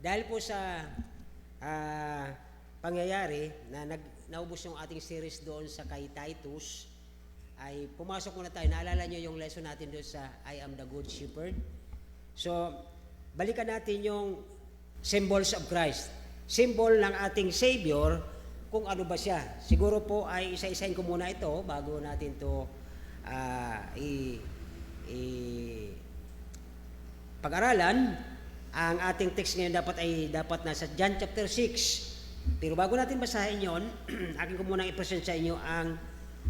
Dahil po sa ah, pangyayari na naubos yung ating series doon sa kay Titus, ay pumasok muna tayo. Naalala nyo yung lesson natin doon sa I am the Good Shepherd. So, balikan natin yung symbols of Christ. Symbol ng ating Savior, kung ano ba siya. Siguro po ay isa-isahin ko muna ito bago natin to pag-aralan. Ang ating text ngayon dapat nasa John chapter 6. Pero bago natin basahin yon, akin ko muna i-present sa inyo ang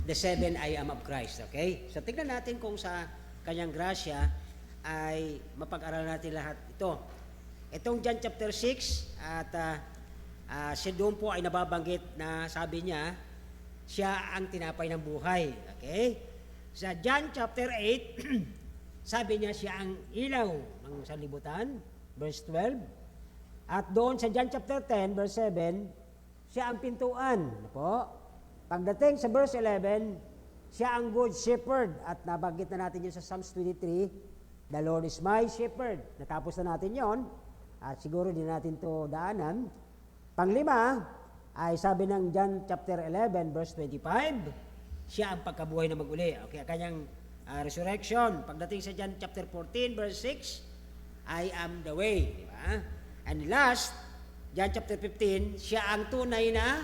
the 7 I am of Christ. Okay? So tignan natin kung sa kanyang grasya ay mapag-aralan natin lahat ito. Itong John chapter 6 at siya doon po ay nababanggit na sabi niya, siya ang tinapay ng buhay. Okay? Sa John chapter 8, sabi niya siya ang ilaw ng sanlibutan, verse 12. At doon sa John chapter 10, verse 7, siya ang pintuan. Po. Pagdating sa verse 11, siya ang good shepherd. At nabanggit na natin yun sa Psalms 23, the Lord is my shepherd. Natapos na natin yon. At siguro din natin to daanan. Panglima, ay sabi ng John chapter 11, verse 25, siya ang pagkabuhay na mag-uli. Okay, kanyang resurrection. Pagdating sa John chapter 14, verse 6, I am the way. Diba? And last, John chapter 15, siya ang tunay na,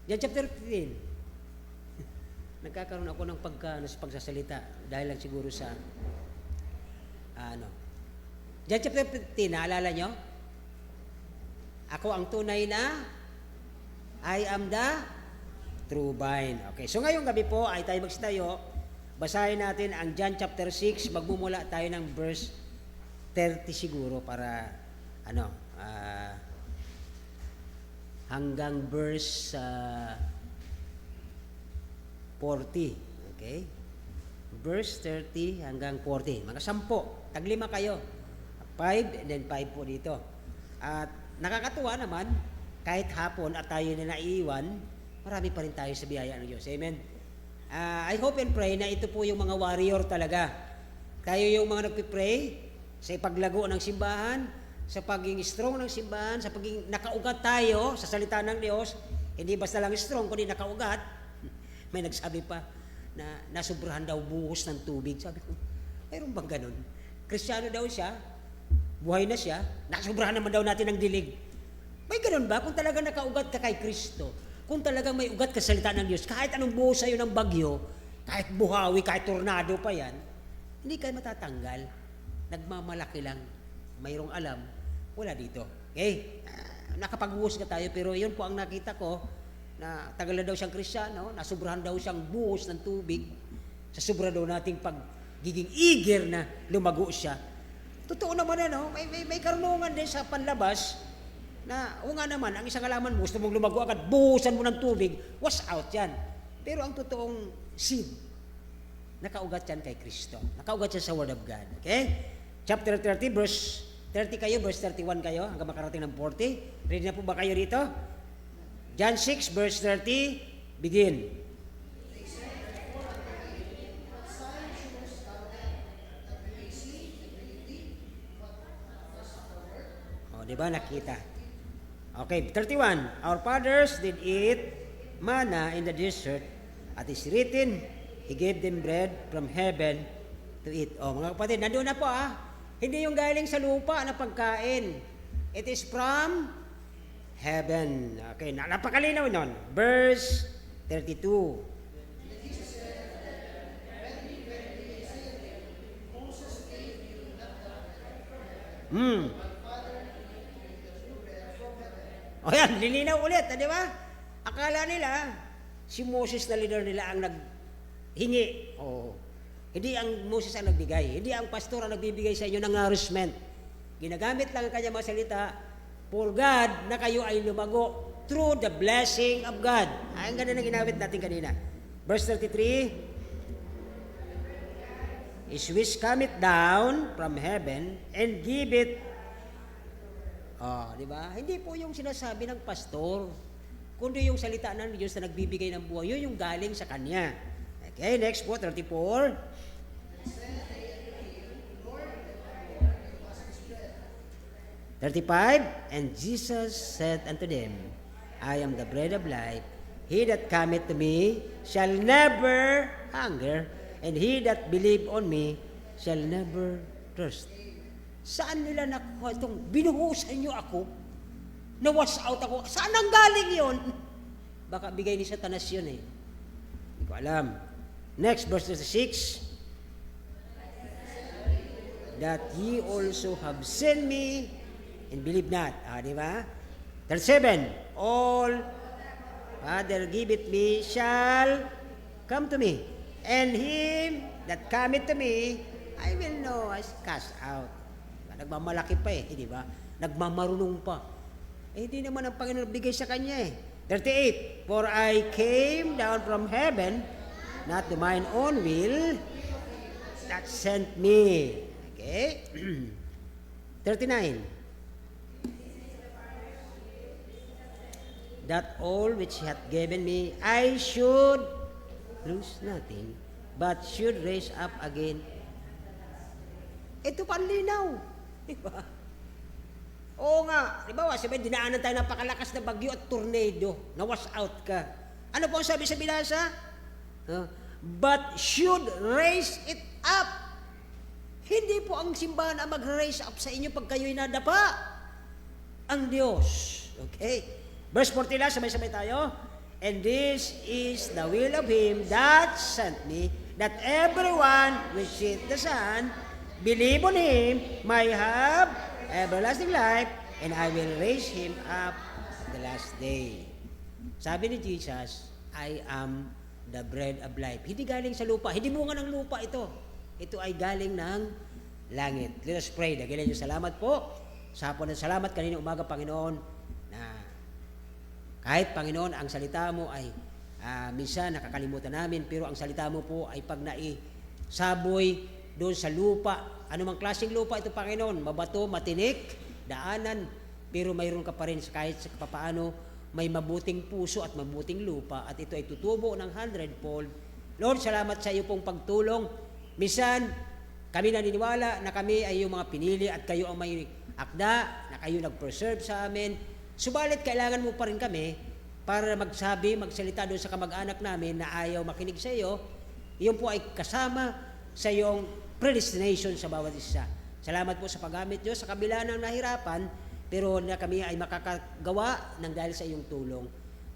John chapter 15, nagkakaroon ako ng pagsasalita dahil lang siguro sa, John chapter 15, naalala nyo? Ako ang tunay na, I am the true vine. Okay, so ngayong gabi po ay tayo magsitayo. Basahin natin ang John chapter 6. Magmumula tayo ng verse 30 siguro para hanggang verse 40. Okay? Verse 30 hanggang 40. Mga 10. Taglima kayo. 5 and then 5 po dito. At nakakatuwa naman, kahit hapon at tayo na naiiwan, marami pa rin tayo sa biyaya ng Diyos. Amen? I hope and pray na ito po yung mga warrior talaga. Tayo yung mga nagpipray sa ipaglago ng simbahan, sa pagiging strong ng simbahan, sa pagiging nakaugat tayo sa salita ng Diyos. Hindi basta lang strong, kundi nakaugat. May nagsabi pa na nasubrahan daw buhos ng tubig. Sabi ko, mayroon bang ganun? Kristiyano daw siya, buhay na siya, nasubrahan naman daw natin ng dilig. May ganun ba? Kung talagang nakaugat ka kay Kristo, kung talagang may ugat ka sa salita ng Diyos, kahit anong buhos sa'yo ng bagyo, kahit buhawi, kahit tornado pa yan, hindi ka matatanggal. Nagmamalaki lang. Mayroong alam, wala dito. Okay? Nakapagbuhos ka tayo, pero yun po ang nakita ko, na tagal na daw siyang Kristiyano, nasubrahan daw siyang buhos ng tubig, sa sobra daw nating pagiging eager na lumago siya. Totoo naman may karunungan din sa panlabas na nga naman, ang isang alaman mo, gusto mong lumago agad, buhusan mo ng tubig, wash out yan. Pero ang totoong sin, nakaugat yan kay Kristo. Nakaugat yan sa Word of God. Okay? Chapter 30, verse 30 kayo, verse 31 kayo, hanggang makarating ng 40. Ready na po ba kayo dito? John 6, verse 30, begin. Diba? Nakita. Okay, 31. Our fathers did eat manna in the desert. At is written, He gave them bread from heaven to eat. Mga kapatid, nandun na po Hindi yung galing sa lupa na pagkain. It is from heaven. Okay, napakalinaw nun. Verse 32. O yan, lilinaw ulit, di ba? Akala nila, si Moses na leader nila ang naghingi. Hindi ang Moses ang nagbigay. Hindi ang pastor ang nagbibigay sa inyo ng nourishment. Ginagamit lang ang kanyang mga salita for God na kayo ay lumago through the blessing of God. Ang ganda na ginamit natin kanina. Verse 33, His wish cometh down from heaven and give it. Di ba? Hindi po yung sinasabi ng pastor, kundi yung salita ng Diyos na nagbibigay ng buhay. Yun yung galing sa Kanya. Okay, next po, 34. 35, and Jesus said unto them, I am the bread of life. He that cometh to me shall never hunger, and he that believe on me shall never thirst. Saan nila nakuha itong binuhusan niyo ako? Na-wash out ako. Saan ang galing yon? Baka bigay ni Satanas yun eh. Hindi ko alam. Next, verse 36. That ye also have seen me and believe not. Di ba? 37. All Father giveth me shall come to me. And him that cometh to me, I will know as cast out. Nagmamalaki pa eh, di ba? Nagmamarunong pa. Hindi naman ang Panginoon bigay sa kanya eh. 38. For I came down from heaven, not to mine own will, that sent me. Okay? 39. That all which he hath given me, I should lose nothing, but should raise up again. Ito panlinaw. Diba? Oo nga. Diba, sabihin, dinaanan tayo ng napakalakas na bagyo at tornado. Na-wash out ka. Ano po ang sabi sa binasa? But should raise it up. Hindi po ang simbahan ang mag-raise up sa inyo pag kayo'y nadapa. Ang Diyos. Okay? Verse 40 lang, sabay-sabay tayo. And this is the will of him that sent me, that everyone which seeth the Son, believe on him, may have everlasting life, and I will raise him up the last day. Sabi ni Jesus, I am the bread of life. Hindi galing sa lupa, hindi bunga ng lupa ito. Ito ay galing ng langit. Let us pray. Dagilan niyo salamat po. Sa hapon ng salamat kanina umaga, Panginoon, na kahit, Panginoon, ang salita mo ay minsan nakakalimutan namin, pero ang salita mo po ay pag naisaboy doon sa lupa, anumang klaseng lupa ito, Panginoon, mabato, matinik, daanan, pero mayroon ka pa rin kahit sa papaano, may mabuting puso at mabuting lupa, at ito ay tutubo ng 100-fold. Lord, salamat sa iyo pong pagtulong. Minsan, kami naniniwala na kami ay yung mga pinili at kayo ang may akda, na kayo nag-preserve sa amin. Subalit, kailangan mo pa rin kami para magsalita doon sa kamag-anak namin na ayaw makinig sa iyo. Iyon po ay kasama sa iyong predestination sa bawat isa. Salamat po sa paggamit niyo sa kabila ng nahirapan, pero na kami ay makakagawa ng dahil sa iyong tulong.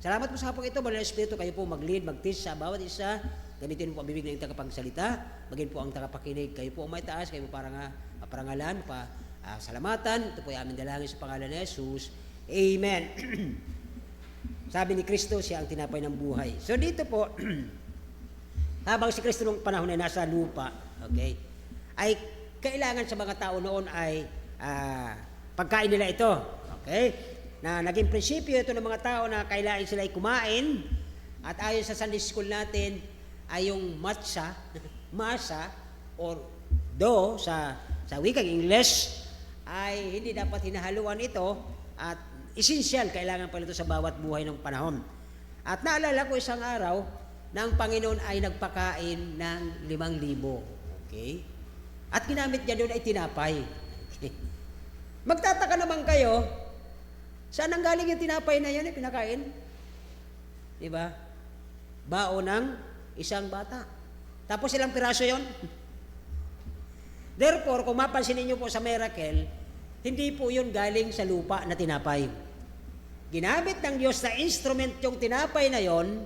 Salamat po sa hapong ito, Banal na Espiritu, kayo po mag-lead, mag-teach sa bawat isa. Gamitin po ang bibig ng tagapagsalita, maging po ang tagapakinig. Kayo po ang may taas, kayo po parangalan, salamatan. Ito po ay aming dalangin sa pangalan ni Jesus. Amen. Sabi ni Kristo, siya ang tinapay ng buhay. So dito po, habang si Kristo nung panahon ay nasa lupa, okay, ay kailangan sa mga tao noon ay pagkain nila ito. Okay? Na naging prinsipyo ito ng mga tao na kailangan sila ay kumain, at ayon sa Sunday school natin ay yung matcha, masa, or dough sa wikang English, ay hindi dapat hinahaluan ito, at essential, kailangan pala ito sa bawat buhay ng panahon. At naalala ko isang araw na ang Panginoon ay nagpakain ng 5,000. Okay? At ginamit niya doon ay tinapay. Okay? Magtataka naman kayo, saan ang galing yung tinapay na yan pinakain? Diba? Bao ng isang bata. Tapos ilang piraso yon? Therefore, kung mapansin niyo po sa miracle, hindi po yun galing sa lupa na tinapay. Ginamit ng Diyos na instrument yung tinapay na yon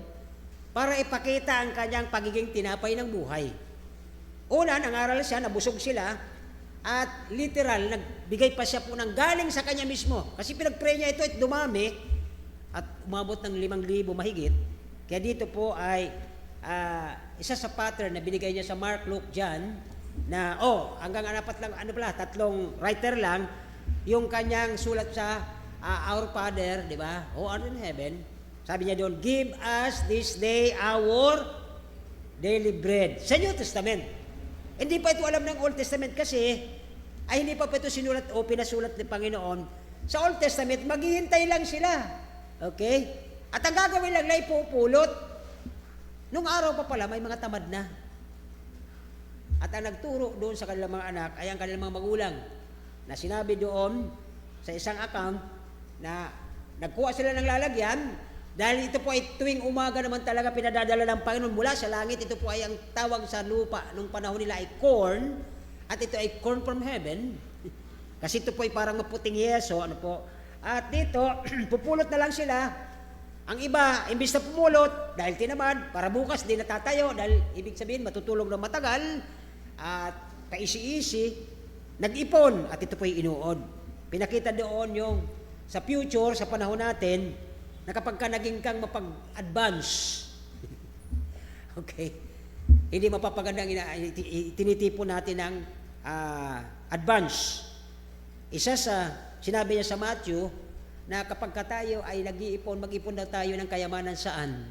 para ipakita ang kanyang pagiging tinapay ng buhay. Una, nangaral siya, nabusog sila, at literal, nagbigay pa siya po ng galing sa kanya mismo. Kasi pinag-pray niya ito at dumami, at umabot ng 5,000 mahigit. Kaya dito po ay isa sa pattern na binigay niya sa Mark, Luke, John, na hanggang 3 writer lang, yung kanyang sulat sa Our Father, di ba? Who art in heaven. Sabi niya doon, give us this day our daily bread. Sa New Testament. Hindi pa ito alam ng Old Testament kasi ay hindi pa ito sinulat o pinasulat ng Panginoon. Sa Old Testament, maghihintay lang sila. Okay? At ang gagawin lang na ipupulot. Nung araw pa pala, may mga tamad na. At ang nagturo doon sa kanilang mga anak ay ang kanilang mga magulang, na sinabi doon sa isang account na nagkuha sila ng lalagyan dahil ito po ay tuwing umaga naman talaga pinadadala ng Panginoon mula sa langit. Ito po ay ang tawag sa lupa nung panahon nila ay corn, at ito ay corn from heaven. Kasi ito po ay parang maputing yeso, ano po. At dito, pupulot na lang sila. Ang iba, imbis na pumulot, dahil tinamad, para bukas di natatayo, dahil ibig sabihin matutulog na matagal, at paisi-isi, nag-ipon, at ito po ay inuod. Pinakita doon yung sa future, sa panahon natin, na kapag ka naging kang mapag-advance, okay, hindi mapapagandang tinitipon natin ng advance. Isa sa, sinabi niya sa Matthew, na kapag ka tayo ay nag-iipon, mag-ipon daw tayo ng kayamanan saan?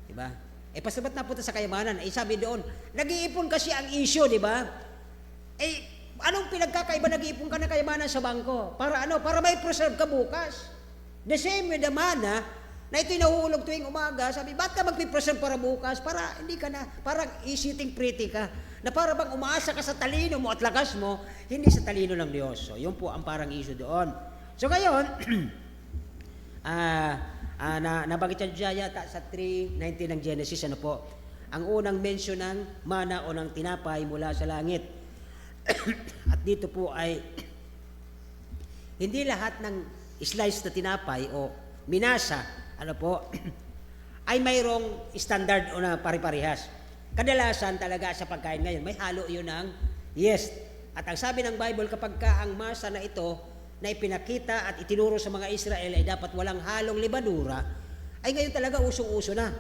Diba? Pasabat na punta sa kayamanan. Sabi doon, nag-iipon kasi ang issue, diba? Anong pinagkakaiba nag-iipon ka ng kayamanan sa bangko? Para ano? Para may preserve ka bukas. The same with the mana, na ito'y nahuhulog tuwing umaga, sabi, ba't ka magpipresent para bukas? Para hindi ka na, parang sitting pretty ka, na para bang umaasa ka sa talino mo at lakas mo, hindi sa talino ng Diyos. So, yun po ang parang issue doon. So, ngayon, nabanggit niya yata sa 3:19 ng Genesis, ano po, ang unang mention ng mana o ng tinapay mula sa langit. At dito po ay, hindi lahat ng slice na tinapay o minasa, ano po, ay mayroong standard o na pari-parihas. Kadalasan talaga sa pagkain ngayon, may halo yun ng yeast. At ang sabi ng Bible, kapag ka ang masa na ito, na ipinakita at itinuro sa mga Israel ay dapat walang halong libadura, ay ngayon talaga usong-uso na.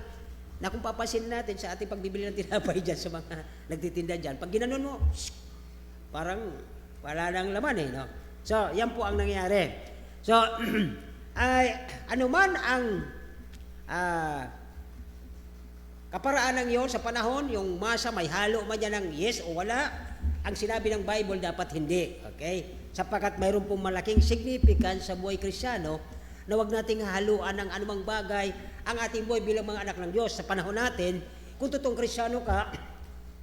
Na kung papansin natin sa ating pagbibili ng tinapay dyan sa mga nagtitinda dyan, pag ginanon mo, parang wala nang laman eh. No? So, yan po ang nangyari. So, ay anuman ang kaparaan ng iyon sa panahon, yung masa may halo man yan ng yes o wala, ang sinabi ng Bible dapat hindi. Okay? Sapagkat mayroon pong malaking significance sa buhay Kristiyano na huwag nating haluan ng anumang bagay ang ating buhay bilang mga anak ng Diyos. Sa panahon natin, kung totoong Kristiyano ka,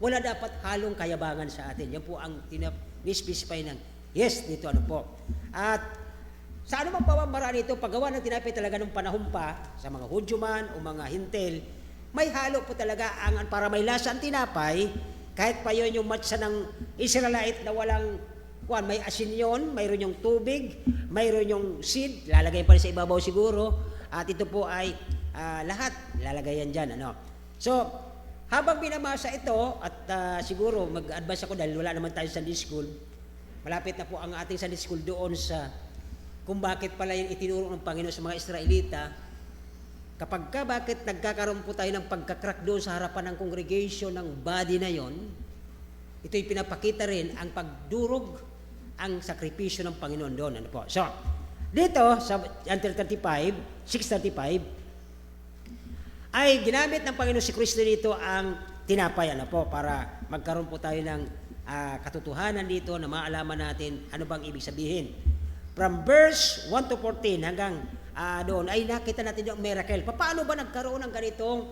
wala dapat halong kayabangan sa atin. Yan po ang ni-specify ng yes dito, ano po. At sa anumang pamamaraan ito, paggawa ng tinapay talaga ng panahon pa, sa mga Hudyo man o mga Hintil, may halo po talaga para may lasa ang tinapay, kahit pa yun yung matsa ng Israelite na walang, may asin yun, mayroon yung tubig, mayroon yung seed, lalagay pa rin sa ibabaw siguro, at ito po ay lahat, lalagay yan dyan. Ano? So, habang binamasa ito, at siguro mag-advance ako dahil wala naman tayo sa Sunday school, malapit na po ang ating Sunday school doon sa kung bakit pala yung itinuro ng Panginoon sa mga Israelita, bakit nagkakaroon po tayo ng pagkakrak doon sa harapan ng congregation ng body na yon, ito'y pinapakita rin ang pagdurog, ang sakripisyo ng Panginoon doon. Ano po? So, dito sa until 6:35, ay ginamit ng Panginoon si Kristo dito ang tinapay, ano po, para magkaroon po tayo ng katotohanan dito na maalaman natin ano bang ibig sabihin. From verse 1 to 14 hanggang doon ay nakita natin yung miracle. Paano ba nagkaroon ng ganitong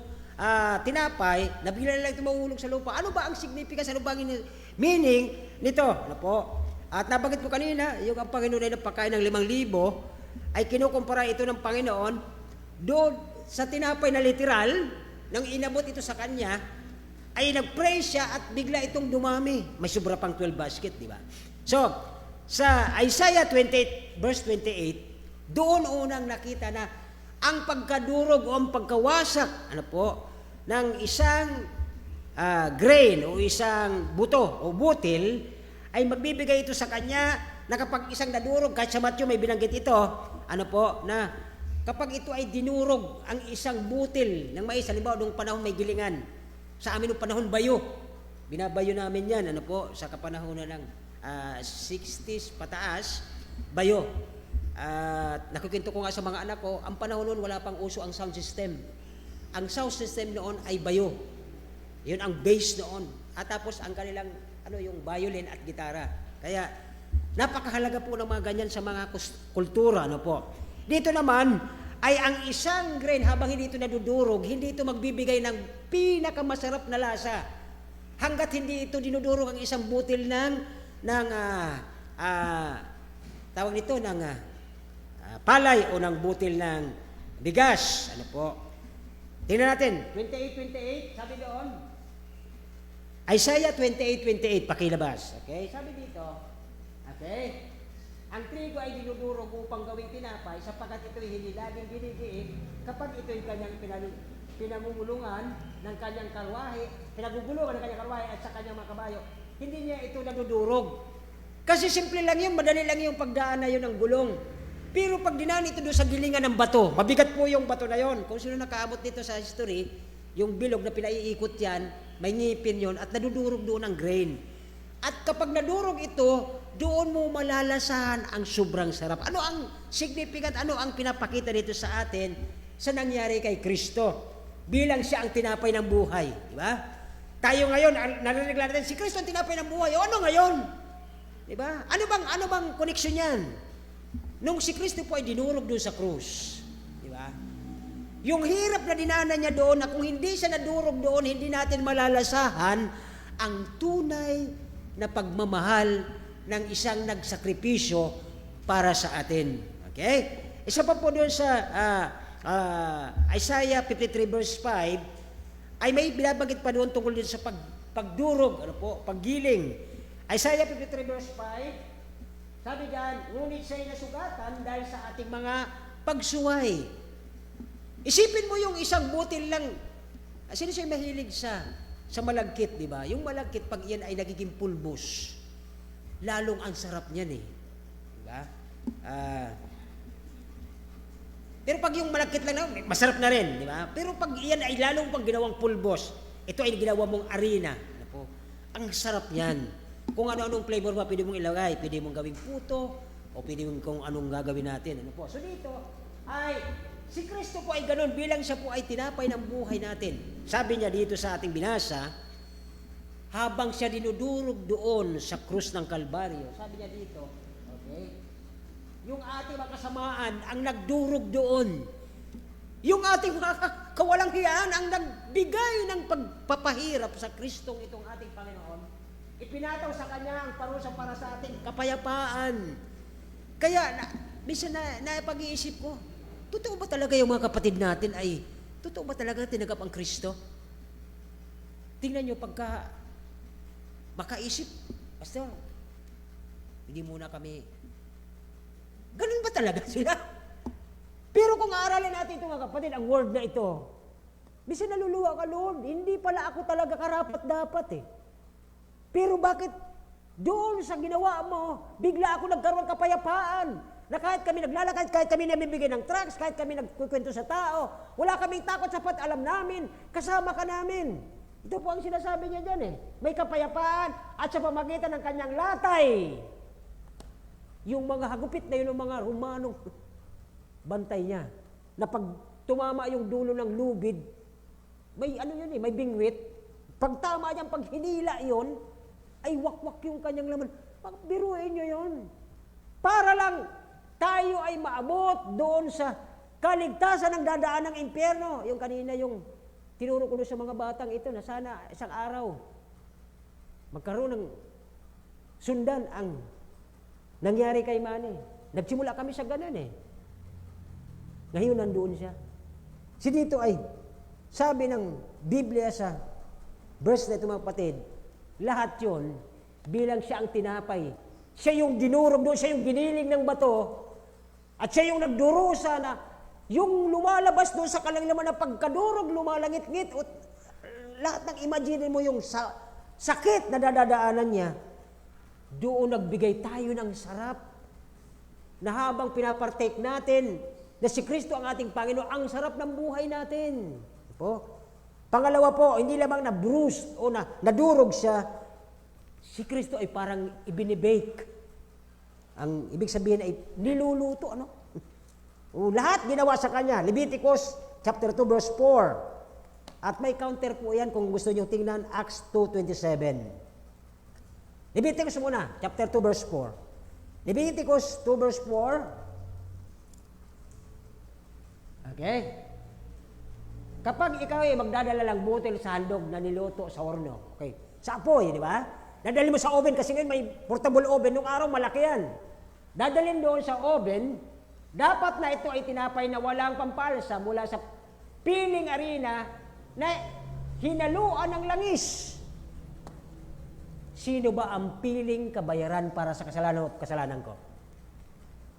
tinapay na bigla lang ito mahuhulog sa lupa? Ano ba ang significance? Ano ba ang meaning nito? Ano po? At nabanggit ko kanina, yung ang Panginoon ay napakain ng 5,000 ay kinukumpara ito ng Panginoon doon sa tinapay na literal nang inabot ito sa kanya ay nag-pray siya at bigla itong dumami. May sobra pang 12 basket, di ba? So, sa Isaiah 28, verse 28, doon unang nakita na ang pagkadurog o ang pagkawasak, ano po, ng isang grain o isang buto o butil, ay magbibigay ito sa kanya na kapag isang nadurog, kahit sa Matthew may binanggit ito, ano po, na kapag ito ay dinurog ang isang butil ng mais, halimbawa nung panahon may gilingan, sa amin nung panahon bayo, binabayo namin yan, ano po, sa kapanahonan ng 60s pataas, bayo. Nakukwento ko nga sa mga anak ko, ang panahon noon wala pang uso ang sound system. Ang sound system noon ay bayo. Yun ang bass noon. At tapos ang kanilang yung violin at gitara. Kaya napakahalaga po ng mga ganyan sa mga kultura, ano po. Dito naman ay ang isang grain habang hindi ito nadudurog, hindi ito magbibigay ng pinakamasarap na lasa. Hanggat hindi ito dinudurog ang isang butil ng tawag nito ng palay o ng butil ng bigas. Ano po? Tingnan natin, 28:28, sabi doon. Isaiah 28:28, pakilabas. Okay, sabi dito, okay, ang trigo ay dinudurog upang gawing tinapay sapagkat ito'y hindi laging dinidiin kapag ito'y kanyang pinamumulungan ng kanyang karwahe, pinagugulungan ng kanyang karwahe at sa kanyang mga kabayo. Hindi niya ito nadudurog. Kasi simple lang yun, madali lang yung pagdaan na yun ng gulong. Pero pag dinaan ito doon sa gilingan ng bato, mabigat po yung bato na yon. Kung sino nakaabot dito sa history, yung bilog na pinaiikot yan, may ngipin yon at nadudurog doon ang grain. At kapag nadurog ito, doon mo malalasahan ang sobrang sarap. Ano ang significant, ano ang pinapakita dito sa atin sa nangyari kay Kristo? Bilang siya ang tinapay ng buhay. Di ba? Tayo ngayon, narinig natin, si Kristo ang tinapay ng buhay. O ano ngayon? Di ba? Ano bang koneksyon yan? Nung si Kristo po ay dinurog doon sa krus. Di ba? Yung hirap na dinanan niya doon, na kung hindi siya nadurog doon, hindi natin malalasahan ang tunay na pagmamahal ng isang nagsakripisyo para sa atin. Okay? Isa pa po doon sa Isaiah 53 verse 5, ay may binabanggit pa doon tungkol din sa pagdurog, ano po, paggiling. Isaiah 53 verse 5, sabi diyan, ngunit siya'y nasugatan dahil sa ating mga pagsuway. Isipin mo yung isang butil lang. Sino siya'y mahilig sa malagkit, di ba? Yung malagkit, pag iyan ay nagiging pulbos, lalong ang sarap niyan eh. Di ba? Pero pag yung malagkit lang, masarap na rin, di ba? Pero pag iyan ay lalong pang ginawang pulbos, ito ay ginawa mong arena. Ano po? Ang sarap niyan. Kung ano-anong flavor ba pwede mong ilagay, pwede mong gawing puto, o pwede mong kung anong gagawin natin. Ano po? So dito, ay, si Kristo po ay ganun, bilang siya po ay tinapay ng buhay natin. Sabi niya dito sa ating binasa, habang siya dinudurog doon sa krus ng Kalbaryo, sabi niya dito, okay, yung ating mga kasamaan ang nagdurog doon. Yung ating mga kawalang hiyaan ang nagbigay ng pagpapahirap sa Kristong itong ating Panginoon. Ipinataw sa Kanya ang parusa para sa ating kapayapaan. Kaya, minsan na pag-iisip ko, totoo ba talaga yung mga kapatid natin ay, totoo ba talaga tinagap ang Kristo? Tingnan nyo, pagka makaisip, Pastor, hindi muna kami, ganun ba talaga sila? Pero kung aaralin natin ito mga kapatid, ang word na ito, minsan naluluwa ka, Lord, hindi pala ako talaga karapat-dapat eh. Pero bakit doon sa ginawa mo, bigla ako nagkaroon ng kapayapaan, na kahit kami naglalakad, kahit kami namimigay ng tracts, kahit kami nagkukwento sa tao, wala kaming takot sapat, alam namin, kasama ka namin. Ito po ang sinasabi niya dyan eh. May kapayapaan at sa pamagitan ng kanyang latay. Yung mga hagupit na yun ng mga Romanong bantay niya, na pag tumama yung dulo ng lubid, may ano yun eh, may bingwit. Pag tama niyang pag hinila yun, ay wakwak yung kanyang laman. Biruin nyo yun. Para lang tayo ay maabot doon sa kaligtasan ng dadaan ng impyerno. Yung kanina yung tinuro ko sa mga batang ito na sana isang araw magkaroon ng sundan ang nangyari kay Manny. Nagsimula kami sa ganun eh. Ngayon nandoon siya. Si dito ay sabi ng Biblia sa verse na ito mga kapatid, lahat yun, bilang siya ang tinapay. Siya yung dinurog doon, siya yung giniling ng bato, at siya yung nagdurusa na yung lumalabas doon sa kalanglaman na pagkadurog, lumalangit-ngit, at lahat ng imagine mo yung sakit na dadadaanan niya, doon nagbigay tayo ng sarap, na habang pinapartake natin, na si Kristo ang ating Panginoon, ang sarap ng buhay natin. Po? Pangalawa po, hindi lamang na-bruised o nadurog siya, si Kristo ay parang ibinibake. Ang ibig sabihin ay niluluto, ano? Lahat ginawa sa Kanya. Leviticus chapter 2 verse 4. At may counter po yan kung gusto nyo tingnan, Acts 2:27. Leviticus muna, chapter 2 verse 4. Leviticus 2 verse 4. Okay? Kapag ikaw ay magdadala lang butil sa handog na niluto sa horno, okay, sa apoy, di ba? Nadali mo sa oven kasi ngayon may portable oven, nung araw malaki yan. dadalhin doon sa oven, dapat na ito ay tinapay na walang pampalsa mula sa piling arena na hinaluan ng langis. Sino ba ang piling kabayaran para sa kasalanan at kasalanan ko?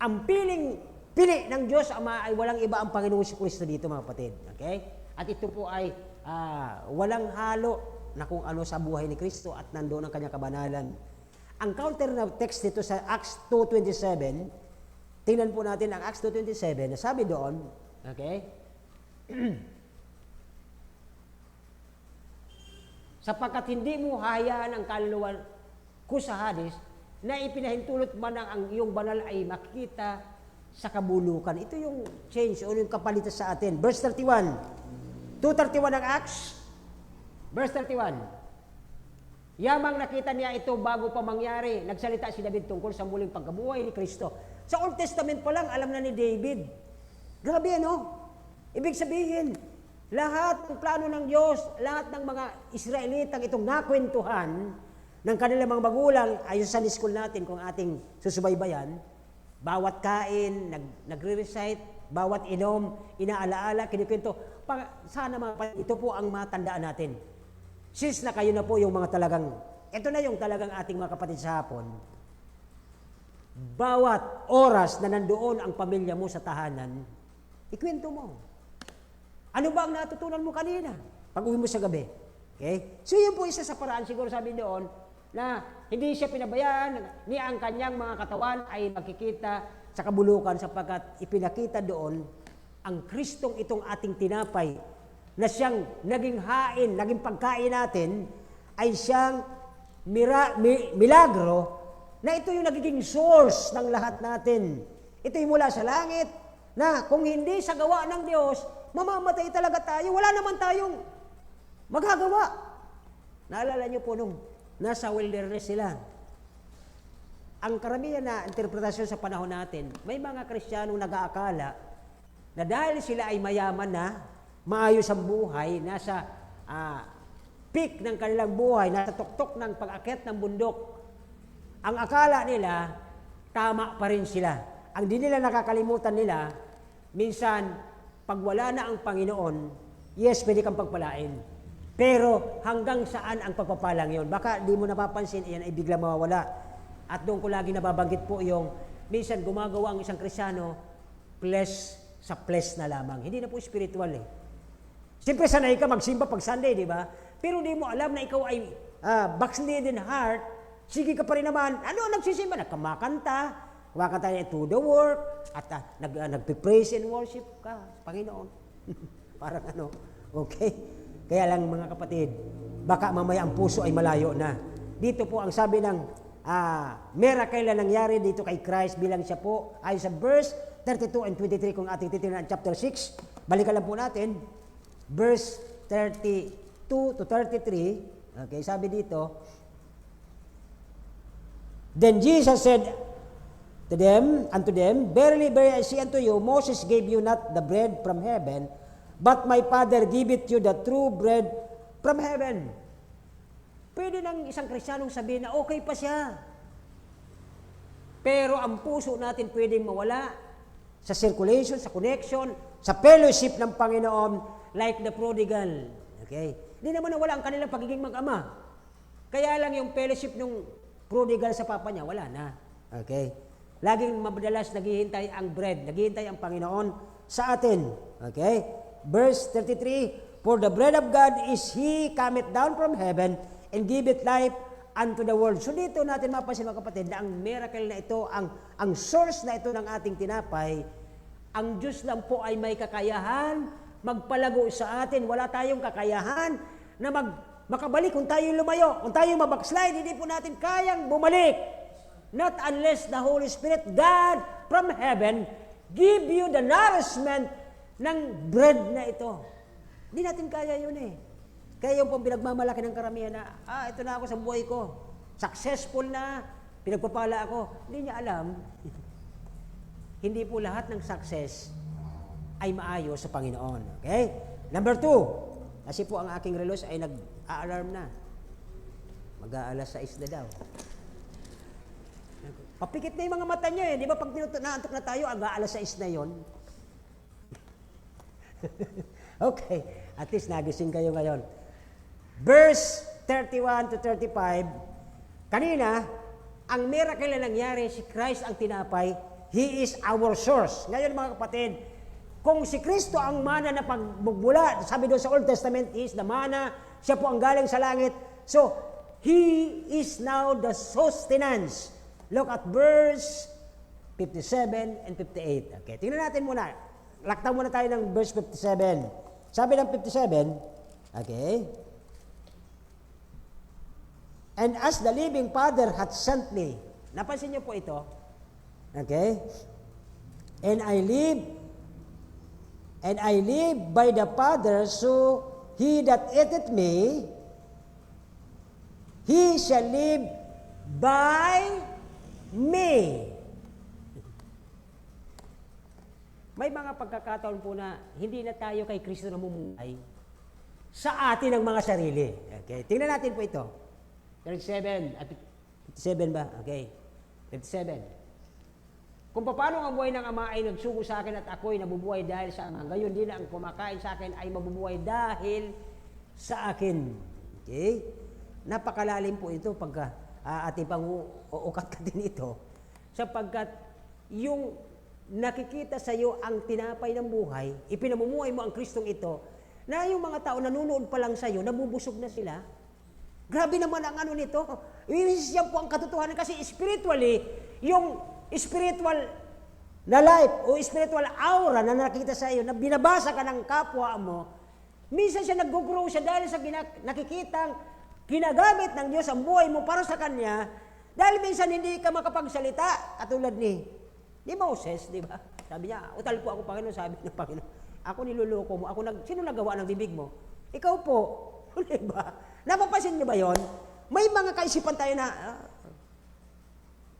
Ang pili ng Diyos Ama ay walang iba ang Panginoong Kristo dito, mga kapatid. Okay? At ito po ay walang halo na kung ano sa buhay ni Kristo at nandoon ang kanyang kabanalan. Ang counter na text dito sa Acts 2:27, tingnan po natin ang Acts 2:27, na sabi doon, okay? Sapagkat hindi mo hayaan ang kaluluwa ko sa Hades na ipinahintulot man ang iyong banal ay makikita sa kabulukan. Ito yung change o yung kapalitan sa atin. Verse 31. 2:31 ng Acts. Verse 31. Yamang nakita niya ito bago pa mangyari. Nagsalita si David tungkol sa muling pagkabuhay ni Kristo. Sa Old Testament pa lang, alam na ni David. Grabe, ano? Ibig sabihin, lahat ng plano ng Diyos, lahat ng mga Israelitang itong nakwentuhan ng kanilang mga magulang, ayon sa Sunday school natin kung ating susubaybayan, bawat kain, nagre-recite, bawat inom, inaalaala, kinikwento. Sana mga ito po ang matandaan natin. Since na kayo na po yung mga talagang, ito na yung talagang ating mga kapatid sa hapon, bawat oras na nandoon ang pamilya mo sa tahanan, ikwento mo. Ano ba ang natutunan mo kanina? Pag-uwi mo sa gabi. Okay? So yun po isa sa paraan, siguro sabi doon, na hindi siya pinabayaan, ni ang kanyang mga katawan ay makikita sa kabulukan sapagkat ipinakita doon ang Kristong itong ating tinapay na siyang naging hain, naging pagkain natin, ay siyang milagro na ito yung nagiging source ng lahat natin. Ito yung mula sa langit na kung hindi sa gawa ng Diyos, mamamatay talaga tayo. Wala naman tayong magagawa. Naalala niyo po nung nasa wilderness sila. Ang karamihan na interpretasyon sa panahon natin, may mga Kristiyanong nag-aakala na dahil sila ay mayaman na, maayos ang buhay, nasa peak ng kanilang buhay, nasa tuktok ng pag-akyat ng bundok, ang akala nila, tama pa rin sila. Ang di nila nakakalimutan nila, minsan, pag wala na ang Panginoon, yes, pwede kang pagpalain. Pero hanggang saan ang pagpapalang yon? Baka di mo napapansin, iyan ay bigla mawawala. At doon ko lagi nababanggit po yung, minsan gumagawa ang isang Kristiyano, flesh sa flesh na lamang. Hindi na po spiritual eh. Siyempre sanay ka magsimba pag Sunday, di ba? Pero di mo alam na ikaw ay backslidden heart, sige ka pa rin naman. Ano nagsisimba? Nagkamakanta, kumakanta niya to the work, at nagpe-praise and worship ka, Panginoon. Parang ano, okay? Kaya lang mga kapatid, baka mamaya ang puso ay malayo na. Dito po ang sabi ng miracle na nangyari dito kay Christ bilang siya po, ayon sa verse 32 and 23 kung ating titingnan chapter 6. Balikan lang po natin. Verse 32 to 33, okay, sabi dito, Then Jesus said unto them, Verily, verily, I say unto you, Moses gave you not the bread from heaven, but my Father giveth you the true bread from heaven. Pwede ng isang Kristiyanong sabihin na okay pa siya. Pero ang puso natin pwedeng mawala sa circulation, sa connection, sa fellowship ng Panginoon, like the prodigal. Okay? Hindi naman nawala ang kanilang pagiging mag-ama. Kaya lang yung fellowship ng prodigal sa papa niya, wala na. Okay? Laging madalas naghihintay ang bread, naghihintay ang Panginoon sa atin. Okay? Verse 33, For the bread of God is He cometh down from heaven and giveth life unto the world. So dito natin mapansin mga kapatid na ang miracle na ito, ang source na ito ng ating tinapay, ang Diyos lang po ay may kakayahan magpalago sa atin. Wala tayong kakayahan na makabalik kung tayo lumayo. Kung tayo mabackslide, hindi po natin kayang bumalik. Not unless the Holy Spirit, God from heaven, give you the nourishment ng bread na ito. Hindi natin kaya yun eh. Kaya yung pong pinagmamalaki ng karamihan na, ito na ako sa buhay ko. Successful na, pinagpapala ako. Hindi niya alam, hindi po lahat ng success ay maayos sa Panginoon. Okay? Number 2, kasi po ang aking relos ay nag a-alarm na. Mag-aalas 6 na daw. Papikit na yung mga mata nyo eh. Di ba pag naantok na tayo, aga alas 6 na yon. Okay, at least nagising kayo ngayon. Verse 31 to 35, kanina, ang miracle na nangyari, si Christ ang tinapay, He is our source. Ngayon mga kapatid, kung si Kristo ang mana na pagbubula, sabi doon sa Old Testament, He is the mana, siya po ang galing sa langit. So, He is now the sustenance. Look at verse 57 and 58. Okay, tingnan natin muna. Laktaw muna tayo ng verse 57. Sabi ng 57, okay, and as the living Father hath sent me. Napansin niyo po ito? Okay? And I live by the Father, so he that eateth me, he shall live by me. May mga pagkakataon po na hindi na tayo kay Kristo namumuhay sa atin ang mga sarili. Okay? Tingnan natin po ito. 37 at 57 ba? Okay. 57. Kung paano ang buhay ng Ama ay nagsugo sa akin at ako'y nabubuhay dahil sa Ama, gayon din ang kumakain sa akin ay mabubuhay dahil sa akin. Okay? Napakalalim po ito pagka ating pang-uukat-katin ito. Sapagkat yung nakikita sa iyo ang tinapay ng buhay, ipinamumuhay mo ang Kristong ito, na yung mga tao nanonood pa lang sa iyo, nabubusog na sila. Grabe naman ang ano nito. Yan po ang katotohanan kasi spiritually, yung spiritual na life o spiritual aura na nakikita sa iyo, na binabasa ka ng kapwa mo, minsan siya nag-grow siya dahil sa nakikitang ginagamit ng Diyos ang buhay mo para sa Kanya, dahil minsan hindi ka makapagsalita, katulad ni Moses, di ba? Sabi niya, utal po ako, Panginoon, sabi ng Panginoon. Ako niluloko mo. Sino nagawa ng bibig mo? Ikaw po. Di ba? Napapansin niyo ba yon? May mga kaisipan tayo na,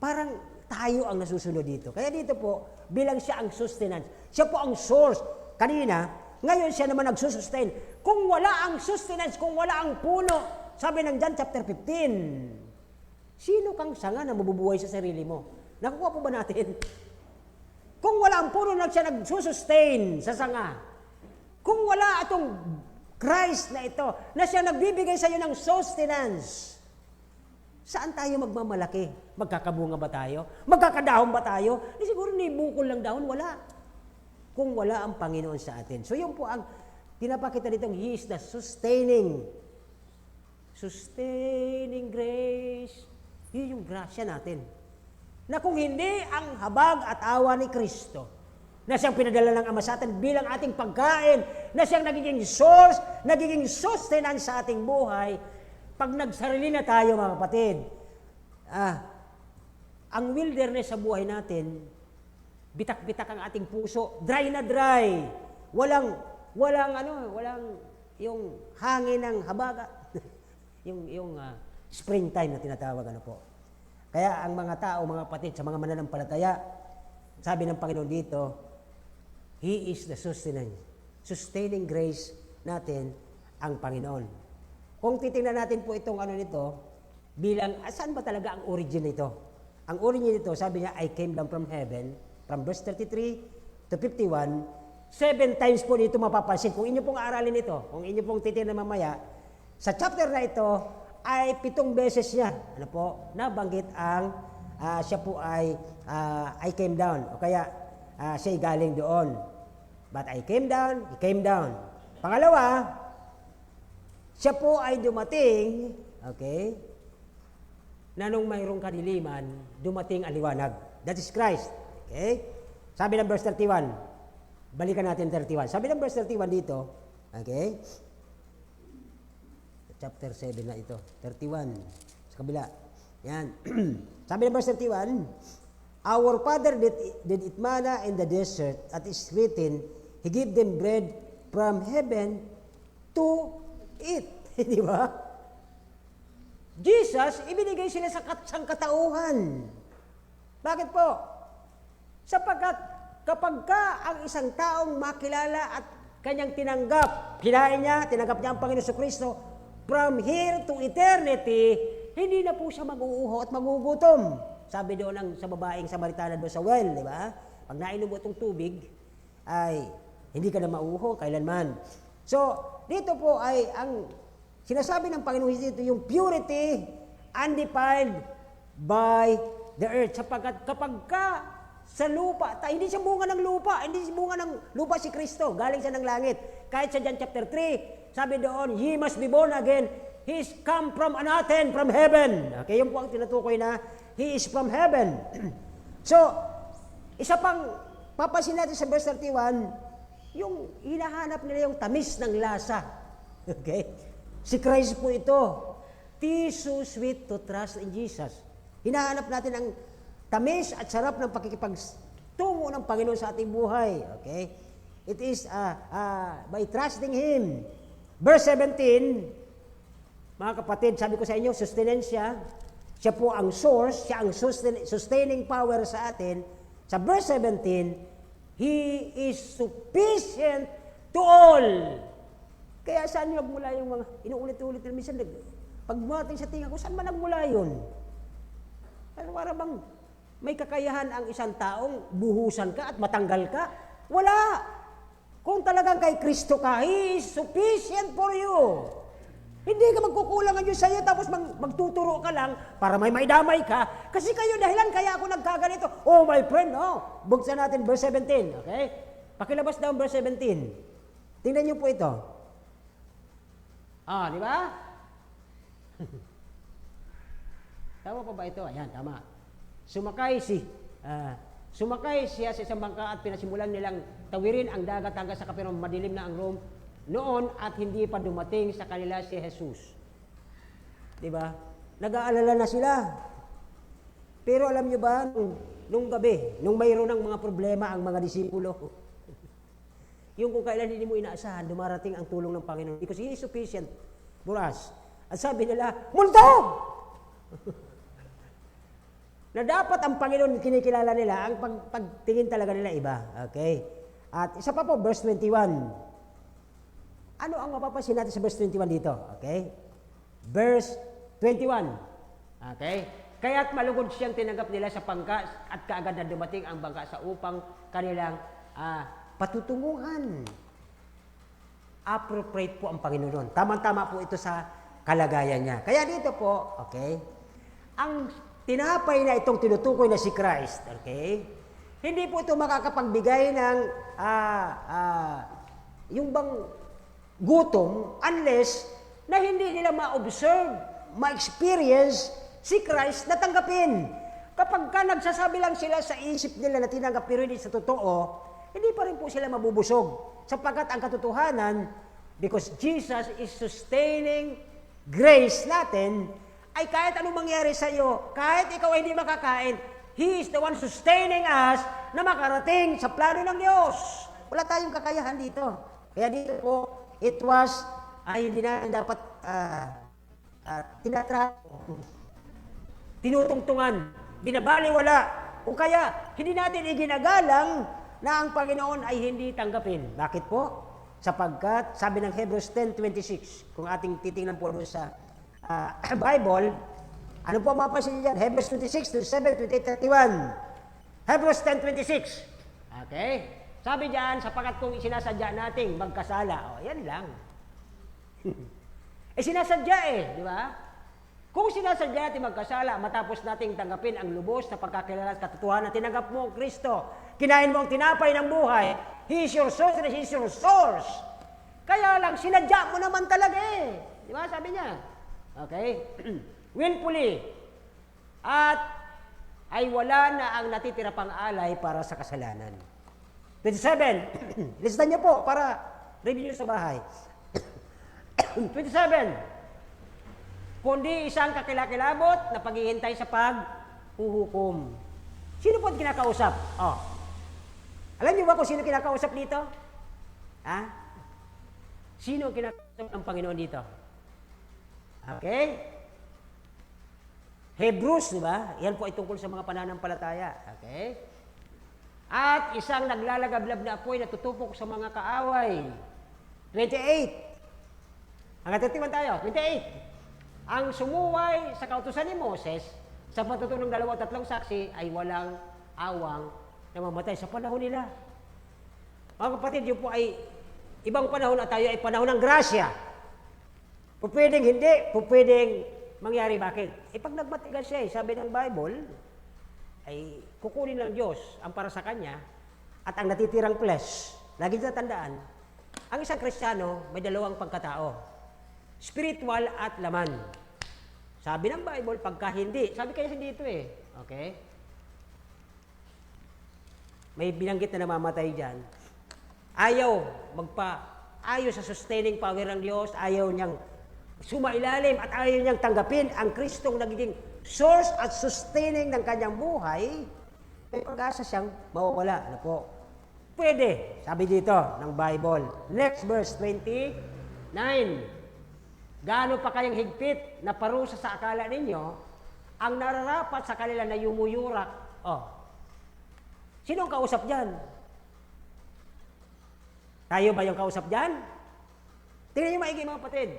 parang tayo ang nasusunod dito. Kaya dito po, bilang siya ang sustenance. Siya po ang source. Kanina, ngayon siya naman nagsusustain. Kung wala ang sustenance, kung wala ang puno, sabi ng John chapter 15, sino kang sanga na mabubuhay sa sarili mo? Nakukuha po ba natin? Kung wala ang puno na siya nagsusustain sa sanga, kung wala itong Christ na ito, na siya nagbibigay sa iyo ng sustenance, saan tayo magmamalaki? Magkakabunga ba tayo? Magkakadahon ba tayo? Siguro ni bukol lang dahon, wala. Kung wala ang Panginoon sa atin. So yun po ang pinapakita ditong He is the sustaining grace. Yun yung grasya natin. Na kung hindi ang habag at awa ni Kristo, na siyang pinadala ng Ama sa atin bilang ating pagkain, na siyang nagiging source, nagiging sustenance sa ating buhay, pag nagsarili na tayo mga kapatid, ang wilderness sa buhay natin, bitak-bitak ang ating puso, dry na dry, walang yung hangin ng habaga, yung springtime na tinatawag, ano po. Kaya ang mga tao, mga kapatid, sa mga mananampalataya, sabi ng Panginoon dito, He is the sustaining grace natin, ang Panginoon. Kung titingnan natin po itong ano nito, bilang, saan ba talaga ang origin nito? Ang origin nito, sabi niya, I came down from heaven, from verse 33 to 51, 7 times po dito mapapansin. Kung inyo pong aralin ito, kung inyo pong titingnan mamaya, sa chapter na ito, ay 7 beses niya, ano po, nabanggit ang siya po ay I came down, o kaya siya galing doon. But I came down, he came down. Pangalawa, siya po ay dumating, okay, na nung mayroong kadiliman, dumating ang liwanag. That is Christ. Okay? Sabi ng verse 31, balikan natin 31. Sabi ng verse 31 dito, okay, chapter 7 na ito. 31. Sa kabila. Yan. Sabi ng verse 31, our father did eat manna in the desert, at is written, He gave them bread from heaven to eat. Di ba? Jesus, ibinigay sila sa sangkatauhan. Bakit po? Sapagkat kapag ang isang taong makilala at kanyang tinanggap niya ang Panginoon sa Kristo, from here to eternity, hindi na po siya mag-uuho at magugutom. Sabi doon sa babaeng Samaritana doon sa well, di ba? Pag nainom mo itong tubig, ay hindi ka na mauho kailanman. So, dito po ay ang sinasabi ng Panginoon dito yung purity, undefiled by the earth. Sapagkat kapag ka sa lupa, hindi siya bunga ng lupa, hindi siya bunga ng lupa si Kristo, galing siya ng langit. Kahit sa John chapter 3, sabi doon, ye must be born again. He is come from anathen, from heaven. Okay, yun po ang tinutukoy na he is from heaven. So, isa pang papasin natin sa verse 31, yung hinahanap nila yung tamis ng lasa. Okay? Si Christ po ito. Tis so sweet to trust in Jesus. Hinahanap natin ang tamis at sarap ng pakikipagtungo ng Panginoon sa ating buhay. Okay? It is by trusting Him. Verse 17, mga kapatid, sabi ko sa inyo, sustenensya, siya po ang source, siya ang sustaining power sa atin. Sa verse 17, He is sufficient to all. Kaya saan nagmula yung mga, inuulit-ulit, minsan, pag bumating sa tinga ko, saan man nagmula yun? Pero para bang may kakayahan ang isang taong buhusan ka at matanggal ka? Wala! Kung talagang kay Kristo ka, He is sufficient for you. Hindi ka magkukulangan yun sa'yo tapos magtuturo ka lang para may maidamay ka. Kasi kayo dahilan kaya ako nagkaganito. Oh my friend, oh. Buksan natin verse 17, okay? Pakilabas daw verse 17. Tingnan niyo po ito. Di ba? Tama pa ba ito? Ayan, tama. Sumakay siya sa isang bangka at pinasimulan nilang tawirin ang dagat hanggang sa kapirang madilim na ang Rome noon at hindi pa dumating sa kanila si Jesus. Diba? Nag-aalala na sila. Pero alam nyo ba, nung gabi, nung mayroon ng mga problema ang mga disipulo, yung kung kailan hindi mo inaasahan, dumarating ang tulong ng Panginoon. Because He is sufficient for us. At sabi nila, multo! Na dapat ang Panginoon kinikilala nila, ang pagtingin talaga nila iba. Okay? At isa pa po, verse 21. Ano ang mapapansin natin sa verse 21 dito? Okay? Verse 21. Okay? Kaya't malugod siyang tinanggap nila sa pangka at kaagad na dumating ang bangka sa upang kanilang patutunguhan. Appropriate po ang Panginoon. Tama-tama po ito sa kalagayan niya. Kaya dito po, okay, ang tinapay na itong tinutukoy na si Christ, okay, hindi po ito makakapagbigay ng yung bang gutom unless na hindi nila ma-observe, ma-experience si Christ na tanggapin. Kapag ka nagsasabi lang sila sa isip nila na tinanggap pero hindi sa totoo, hindi pa rin po sila mabubusog. Sapagkat ang katotohanan, because Jesus is sustaining grace natin, ay kahit anong mangyari sa iyo, kahit ikaw ay hindi makakain, He is the one sustaining us na makarating sa plano ng Diyos. Wala tayong kakayahan dito. Kaya dito po, it was, hindi natin dapat tinutungtungan, binabaliwala, o kaya hindi natin iginagalang na ang Panginoon ay hindi tanggapin. Bakit po? Sapagkat, sabi ng Hebrews 10:26, kung ating titingnan po sa Bible, ano po mapapansin niyan? Hebrews 26, 27, 28, 31. Hebrews 10:26. Okay? Sabi diyan, sapagkat kung sinasadya nating magkasala, yan lang. Sinasadya di ba? Kung sinasadya natin magkasala, matapos nating tanggapin ang lubos na pagkakilala at katotohanan, tinanggap mo ang Kristo, kinain mo ang tinapay ng buhay, He is your source and He is your source. Kaya lang, sinadya mo naman talaga Di ba? Sabi niya. Okay? Willfully. At ay wala na ang natitira pang alay para sa kasalanan. 27. Listan niyo po para review sa bahay. 27. Kundi isang kakilakilabot na paghihintay sa paghuhukom. Sino po kinakausap? Alam niyo ba kung sino kinakausap dito? Sino kinakausap ng Panginoon dito? Okay? Hebrews, di ba? Yan po ay tungkol sa mga pananampalataya. Okay? At isang naglalagablab na apoy na tutupok sa mga kaaway. 28. Hanggang 31 tayo. 28. Ang sumuway sa kautusan ni Moses sa patutunog ng 2 o 3 saksi ay walang awang na mamatay sa panahon nila. Mga kapatid, yun po ay ibang panahon at tayo ay panahon ng grasya. Pupwedeng hindi, pupwedeng mangyari. Bakit? Pag nagmatigal siya, sabi ng Bible, ay kukunin ng Diyos ang para sa Kanya at ang natitirang flesh. Lagi na tandaan, ang isang Kristiyano may 2 pagkatao. Spiritual at laman. Sabi ng Bible, pagka hindi, sabi kayo hindi ito okay? May binanggit na namamatay dyan. Ayaw sa sustaining power ng Diyos, ayaw niyang sumailalim at ayaw niyang tanggapin ang Kristong nagiging source at sustaining ng kanyang buhay, may pag-asa siyang mawawala. Ano po? Pwede, sabi dito ng Bible. Next verse 29. Gaano pa kayang higpit na parusa sa akala ninyo ang nararapat sa kanila na yumuyurak? Sino ang kausap dyan? Tayo ba yung kausap dyan? Tingnan niyo maigi mga kapatid.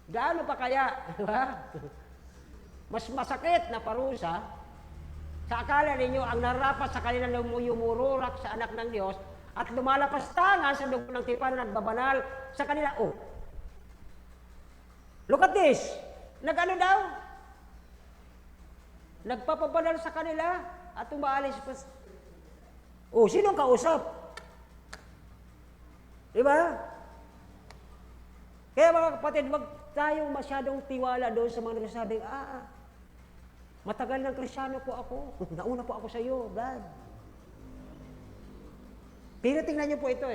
Gaano pa kaya, mas masakit na parusa sa akala ninyo ang nararapat sa kanila na yumururak sa anak ng Diyos at lumalapastangan sa dugo ng tipan at babanal sa kanila. Look at this. Nag-ano daw? Nagpapabanal sa kanila at umaalis pa. Sinong kausap? Diba? Kaya mga kapatid, wag tayong masyadong tiwala doon sa mga nagsasabing, matagal ng Kristyano po ako. Nauna po ako sa iyo, God. Pero tingnan niyo po ito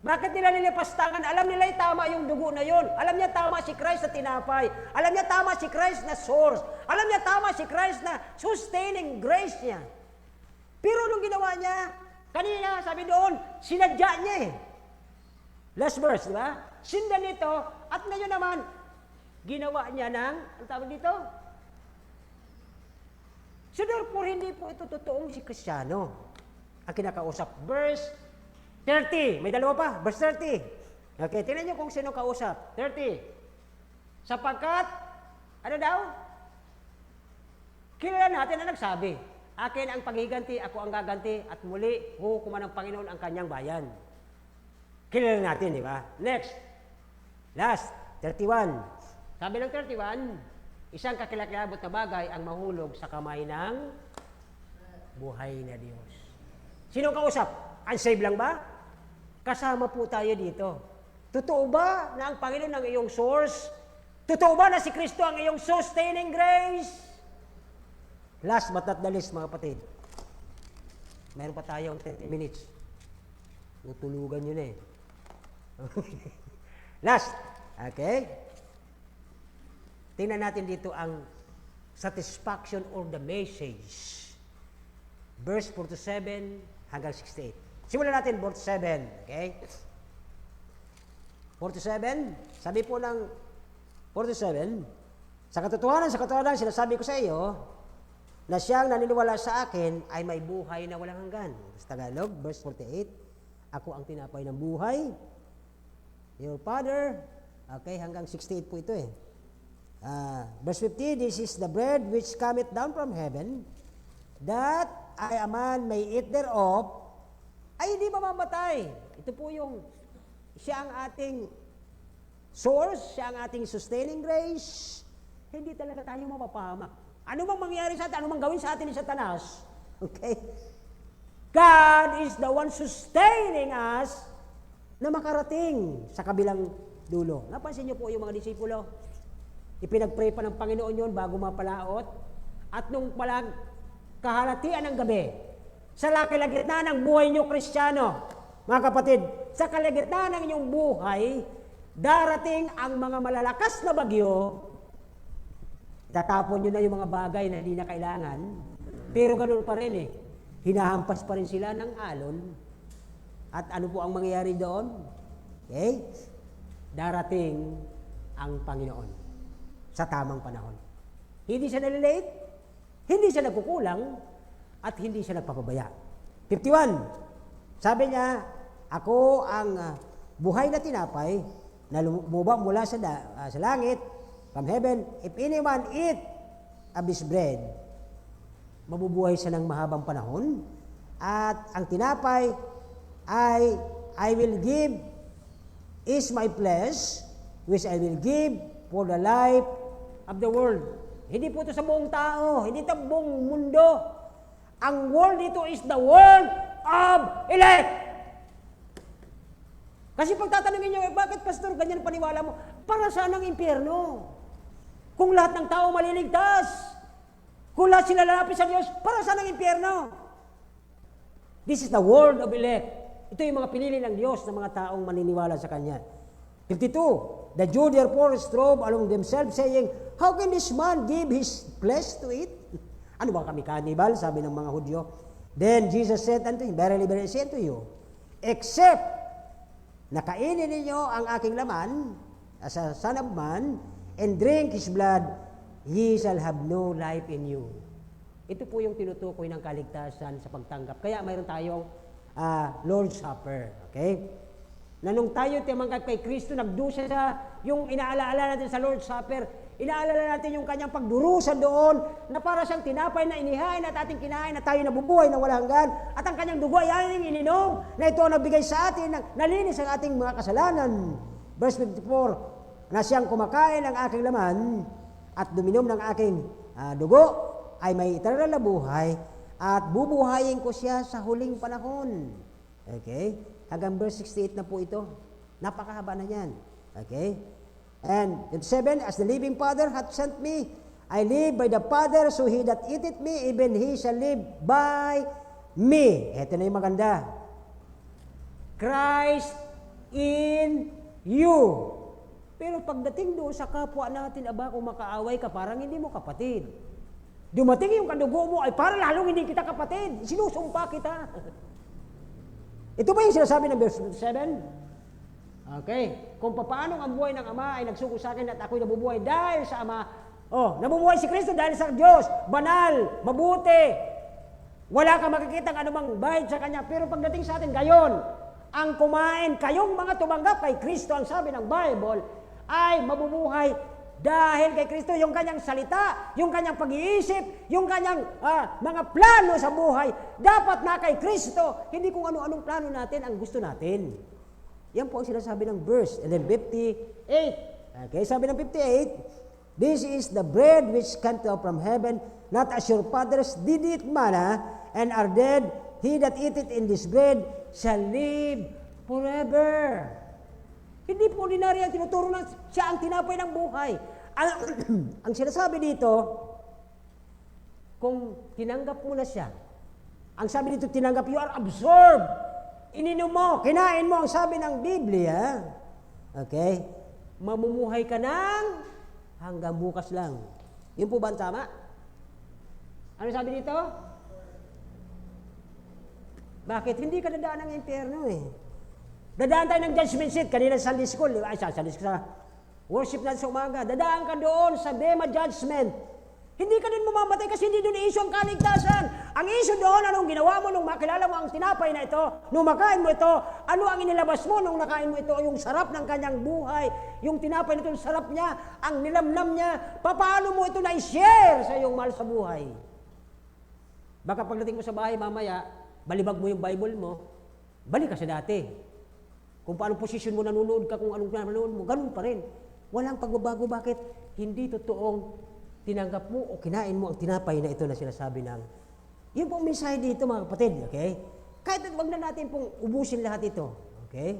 Bakit nila nilipastangan? Alam nila tama yung dugo na yon. Alam niya tama si Christ na tinapay. Alam niya tama si Christ na source. Alam niya tama si Christ na sustaining grace niya. Pero nung ginawa niya, kanina sabi doon, sinadya niya Last verse, di ba? Sindan nito, at ngayon naman, ginawa niya ng, ang tawag dito? So therefore, hindi po ito totoong si Kristyano ang kinakausap. Verse 30. May 2 pa. Verse 30. Okay, tingnan niyo kung sino kausap. 30. Sapagkat, ano daw? Kilala natin ang nagsabi, akin ang paghiganti, ako ang gaganti, at muli, hukuman ng Panginoon ang kanyang bayan. Kilala natin, di ba? Next. Last. 31. Sabi ng 31, isang kakilakilabot na bagay ang mahulog sa kamay ng buhay na Diyos. Sino kausap? Unsaved lang ba? Kasama po tayo dito. Totoo ba na ang Panginoon ang iyong source? Totoo ba na si Kristo ang iyong sustaining grace? Last but not the least, mga kapatid. Meron pa tayong 30 minutes. Tutulugan yun Last. Okay? Tingnan natin dito ang satisfaction or the message. Verse 47 hanggang 68. Simulan natin, verse 7. Okay? 47, sabi po ng 47, sa katotohanan, sinasabi ko sa iyo, na siyang naniniwala sa akin ay may buhay na walang hanggan. Sa Tagalog, verse 48, ako ang tinapay ng buhay. Your Father, okay, hanggang 68 po ito verse 50, this is the bread which cometh down from heaven, that a man may eat thereof, ay hindi mamamatay. Ito po yung, siya ang ating source, siya ang ating sustaining grace. Hindi talaga tayo mapapahamak. Ano mang mangyari sa atin, ano mang gawin sa atin ni Satanas, okay? God is the one sustaining us na makarating sa kabilang dulo. Napansin niyo po yung mga disipulo? Ipinag-pray pa ng Panginoon yun bago mapalaot. At nung palang kahalatian ng gabi, sa kalagitnaan ng buhay niyo, Kristiyano, mga kapatid, sa kalagitnaan ng inyong buhay, darating ang mga malalakas na bagyo, tatapon nyo na yung mga bagay na hindi na kailangan, pero ganoon pa rin hinahampas pa rin sila ng alon. At ano po ang mangyayari doon? Okay? Darating ang Panginoon sa tamang panahon. Hindi siya nalilate, hindi siya nagkukulang, at hindi siya nagpapabaya. 51. Sabi niya, ako ang buhay na tinapay na lumubog mula sa langit. from heaven, if anyone eat of this bread, mabubuhay siya ng mahabang panahon. At ang tinapay ay I will give is my flesh, which I will give for the life of the world. Hindi po ito sa buong tao, hindi ito buong mundo. Ang world dito is the world of elect. Kasi pag tatanungin nyo, bakit pastor, ganyan paniwala mo? Para saan ang impyerno? Kung lahat ng tao maliligtas, kung lahat sila lalapit sa Diyos, para saan ang impyerno? This is the world of elect. Ito yung mga pinili ng Diyos na mga taong maniniwala sa Kanya. 52, the Jews therefore strove among themselves, saying, how can this man give his flesh to eat? Ano ba kami cannibal? Sabi ng mga Hudyo. Then Jesus said unto him, verily, verily, I say unto you, except na kainin ninyo ang aking laman, as a son of man, and drink his blood, ye shall have no life in you. Ito po yung tinutukoy ng kaligtasan sa pagtanggap. Kaya mayroon tayong Lord's Supper. Okay? Na nung tayo timanggap kay Kristo, nagdusa sa yung inaalaala natin sa Lord's Supper, inaalala natin yung kanyang pagdurusa doon na para siyang tinapay na inihain at ating kinain na tayo nabubuhay na walang hanggan at ang kanyang dugo ay ating ininom na ito ang nagbigay sa atin ng nalinis ang ating mga kasalanan. Verse 54, na siyang kumakain ng aking laman at duminom ng aking dugo ay may eternal na buhay at bubuhayin ko siya sa huling panahon. Okay? Hanggang verse 68 na po ito. Napakahaba na yan. Okay? And 7, as the living Father hath sent me, I live by the Father, so he that eateth me, even he shall live by me. Ito na yung maganda. Christ in you. Pero pagdating doon sa kapwa natin, aba, kung makaaway ka, parang hindi mo kapatid. Dumating yung kadugo mo, ay parang lalong hindi kita kapatid. Sinusumpa kita. Ito ba yung sinasabi ng verse 7? Okay. Kung paano ang buhay ng Ama ay nagsuko sa akin at ako'y nabubuhay dahil sa Ama. Oh, nabubuhay si Kristo dahil sa Diyos. Banal, mabuti. Wala kang makikita ng anumang bayad sa Kanya. Pero pagdating sa atin, gayon, ang kumain, kayong mga tumanggap kay Kristo, ang sabi ng Bible, ay mabubuhay dahil kay Kristo. Yung Kanyang salita, yung Kanyang pag-iisip, yung Kanyang mga plano sa buhay, dapat na kay Kristo. Hindi kung ano-anong plano natin ang gusto natin. Yan po ang sinasabi ng verse. And then 58. Okay, sabi ng 58, this is the bread which came down from heaven, not as your fathers did eat manna, and are dead. He that eateth in this bread shall live forever. Hindi po ordinary ang tinuturo na siya ang tinapay ng buhay. Ang sinasabi dito, kung tinanggap mo na siya, ang sabi dito, tinanggap, you are absorbed. Ininom mo, kinain mo, ang sabi ng Biblia, okay, mamumuhay ka ng hanggang bukas lang. Yun po ba ang tama? Ano sabi dito? Bakit? Hindi ka dadaan ng impyerno eh. Dadaan tayo ng judgment seat. Kanina sa Sunday school, sa worship natin sa umaga. Dadaan ka doon sa Bema Judgment. Hindi ka din mamamatay kasi hindi doon issue ang kaligtasan. Ang issue doon, anong ginawa mo nung makilala mo ang tinapay na ito, nung makain mo ito, ano ang inilabas mo nung nakain mo ito, yung sarap ng kanyang buhay, yung tinapay na ito, yung sarap niya, ang nilamnam niya, paano mo ito na-share sa iyong mahal sa buhay? Baka pagdating mo sa bahay mamaya, balibag mo yung Bible mo, balik ka sa dati. Kung paano posisyon mo, nanonood ka, kung anong nanonood mo, ganun pa rin. Walang pagbabago. Bakit? Hindi totoong tinanggap mo o kinain mo ang tinapay na ito na sinasabi ng, yun pong mensahe dito mga kapatid, okay? Kahit wag na natin pong ubusin lahat ito, okay?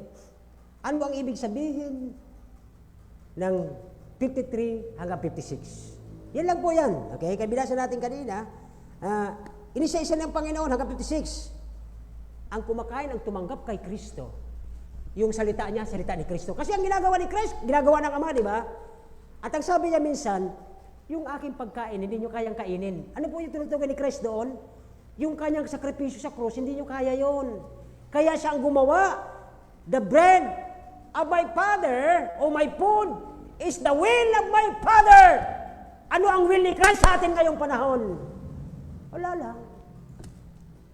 Ano ang ibig sabihin ng 53 hanggang 56? Yan lang po yan, okay? Kaya binasa natin kanina, inisa-isa ng Panginoon hanggang 56. Ang kumakain, ang tumanggap kay Kristo, yung salita niya, salita ni Kristo. Kasi ang ginagawa ni Kristo, ginagawa ng Ama, di ba? At ang sabi niya minsan, yung aking pagkain, hindi nyo kayang kainin. Ano po yung tinutukoy ni Christ doon? Yung kanyang sakripisyo sa krus, hindi nyo kaya yon. Kaya siya ang gumawa. The bread of my Father, o my food, is the will of my Father. Ano ang will ni Christ sa atin ngayong panahon? Wala lang.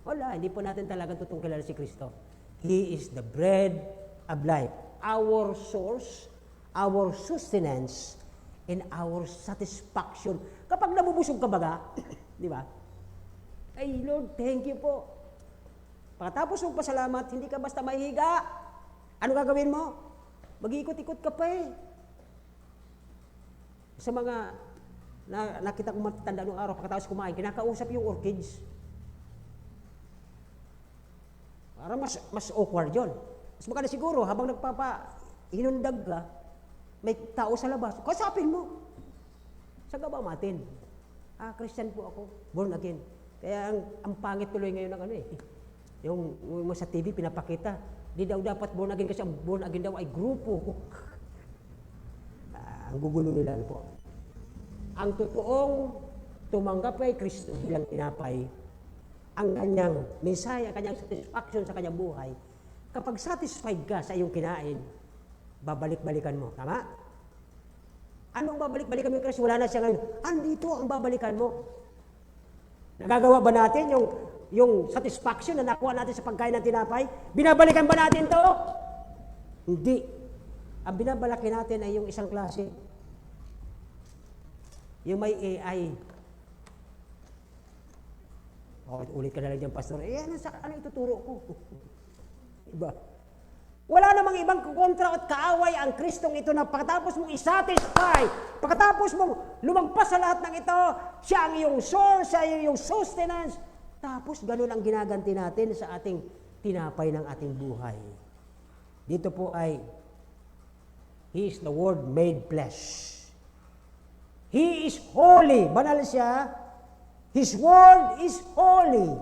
Wala, hindi po natin talagang tutong kilala si Kristo. He is the bread of life. Our source, our sustenance, in our satisfaction. Kapag nabubusog ka baga, di ba? Ay, Lord, thank you po. Pagkatapos mong pasalamat, hindi ka basta mahihiga. Ano gagawin mo? Mag-iikot-ikot ka pa eh. Sa mga nakita kong matanda noong araw, pagkatapos kumain, kinakausap yung orchids. Para mas awkward yun. Mas maganda siguro, habang hinundag ka, may tao sa labas, kasapin mo. Sa gaba matin. Christian po ako, born again. Kaya ang pangit tuloy ngayon ng ano eh. Yung sa TV pinapakita, di daw dapat born again kasi ang born again daw ay grupo. Ang gugulo nila po. Ang totoong tumanggap kay Kristo bilang tinapay, ang kanyang Messiah, kanyang satisfaction sa kanyang buhay, kapag satisfied ka sa iyong kinain, babalik-balikan mo. Tama? Anong babalik-balikan mo Kristo? Wala na siya ngayon. Andito ang babalikan mo. Nagagawa ba natin yung satisfaction na nakuha natin sa pagkain ng tinapay? Binabalikan ba natin to? Hindi. Ang binabalaki natin ay yung isang klase. Yung may AI. Ulit ka na lang dyan, Pastor. Ano ituturo ko? Iba. Wala namang ibang kontra at kaaway ang Kristong ito na pagkatapos mong isatisfy, pagkatapos mong lumagpas sa lahat ng ito, siya ang iyong source, siya ang iyong sustenance. Tapos ganun ang ginaganti natin sa ating tinapay ng ating buhay. Dito po ay, He is the Word made flesh. He is holy. Banal siya. His Word is holy.